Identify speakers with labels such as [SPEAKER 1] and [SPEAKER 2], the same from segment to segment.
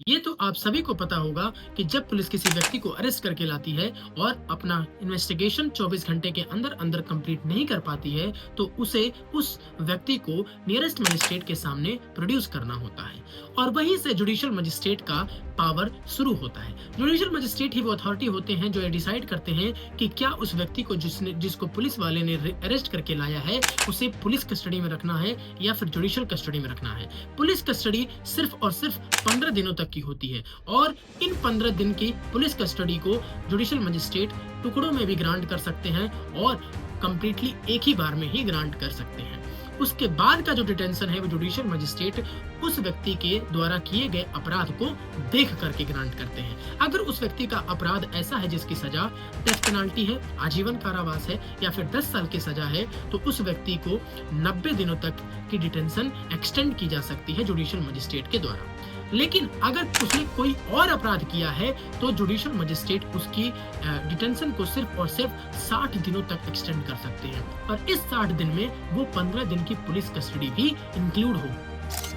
[SPEAKER 1] ये तो आप सभी को पता होगा कि जब पुलिस किसी व्यक्ति को अरेस्ट करके लाती है और अपना इन्वेस्टिगेशन 24 घंटे के अंदर अंदर कंप्लीट नहीं कर पाती है, तो उसे उस व्यक्ति को नियरेस्ट मजिस्ट्रेट के सामने प्रोड्यूस करना होता है और वहीं से जुडिशियल मजिस्ट्रेट का पावर शुरू होता है। जुडिशियल मजिस्ट्रेट ही वो अथॉरिटी होते हैं जो ये डिसाइड करते हैं कि क्या उस व्यक्ति को जिसको पुलिस वाले ने अरेस्ट करके लाया है, उसे पुलिस कस्टडी में रखना है या फिर जुडिशियल कस्टडी में रखना है। पुलिस कस्टडी सिर्फ और सिर्फ 15 दिनों तक की होती है और इन 15 दिन की पुलिस कस्टडी को जुडिशियल मजिस्ट्रेट टुकड़ों में भी ग्रांट कर सकते हैं और कंप्लीटली एक ही बार में ही ग्रांट कर सकते हैं। उसके बाद का जो डिटेंशन है वो जुडिशियल मजिस्ट्रेट उस व्यक्ति के द्वारा किए गए अपराध को देख करके ग्रांट करते हैं। अगर उस व्यक्ति का अपराध ऐसा है जिसकी सजा डेथ पेनाल्टी है, आजीवन कारावास है या फिर 10 साल की सजा है, तो उस व्यक्ति को 90 दिनों तक की डिटेंशन एक्सटेंड की जा सकती है जुडिशियल मजिस्ट्रेट के द्वारा। लेकिन अगर उसने कोई और अपराध किया है तो जुडिशियल मजिस्ट्रेट उसकी डिटेंशन को सिर्फ और सिर्फ 60 दिनों तक एक्सटेंड कर सकते हैं और इस 60 दिन में वो 15 दिन की पुलिस कस्टडी भी इंक्लूड हो।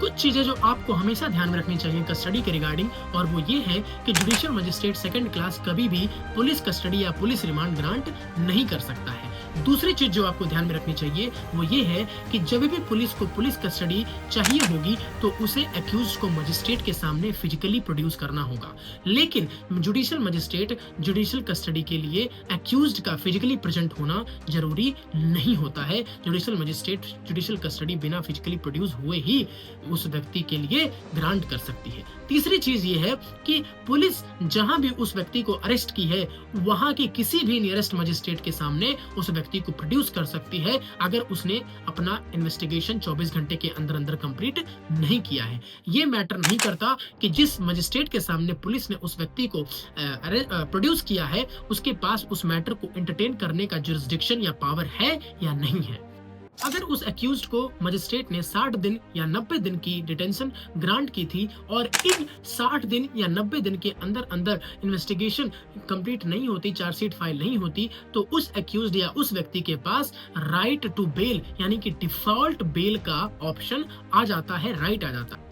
[SPEAKER 1] कुछ चीजें जो आपको हमेशा ध्यान में रखनी चाहिए कस्टडी के रिगार्डिंग, और वो ये है कि जुडिशियल मजिस्ट्रेट सेकंड क्लास कभी भी पुलिस कस्टडी या पुलिस रिमांड ग्रांट नहीं कर सकता है। दूसरी चीज जो आपको ध्यान में रखनी चाहिए वो ये है कि जब भी पुलिस को पुलिस कस्टडी चाहिए होगी तो उसे एक्यूज्ड को मजिस्ट्रेट के सामने फिजिकली प्रोड्यूस करना होगा, लेकिन जुडिशियल मजिस्ट्रेट जुडिशियल कस्टडी के लिए एक्यूज्ड का फिजिकली प्रेजेंट होना जरूरी नहीं होता है। जुडिशियल मजिस्ट्रेट जुडिशियल कस्टडी बिना फिजिकली प्रोड्यूस हुए ही उस व्यक्ति के लिए ग्रांट कर सकती है। तीसरी चीज ये है कि पुलिस जहां भी उस व्यक्ति को अरेस्ट की है वहां के किसी भी नियरेस्ट मजिस्ट्रेट के सामने उस व्यक्ति को प्रोड्यूस कर सकती है अगर उसने अपना इन्वेस्टिगेशन 24 घंटे के अंदर अंदर कंप्लीट नहीं किया है। ये मैटर नहीं करता कि जिस मजिस्ट्रेट के सामने पुलिस ने उस व्यक्ति को प्रोड्यूस किया है उसके पास उस मैटर को एंटरटेन करने का जुरिस्डिक्शन या पावर है या नहीं है। अगर उस एक्यूज्ड को मजिस्ट्रेट ने 60 दिन या 90 दिन की डिटेंशन ग्रांट की थी और इन 60 दिन या 90 दिन के अंदर अंदर इन्वेस्टिगेशन कंप्लीट नहीं होती, चार्जशीट फाइल नहीं होती, तो उस एक्यूज्ड या उस व्यक्ति के पास राइट टू बेल यानी कि डिफॉल्ट बेल का ऑप्शन आ जाता है, राइट आ जाता है।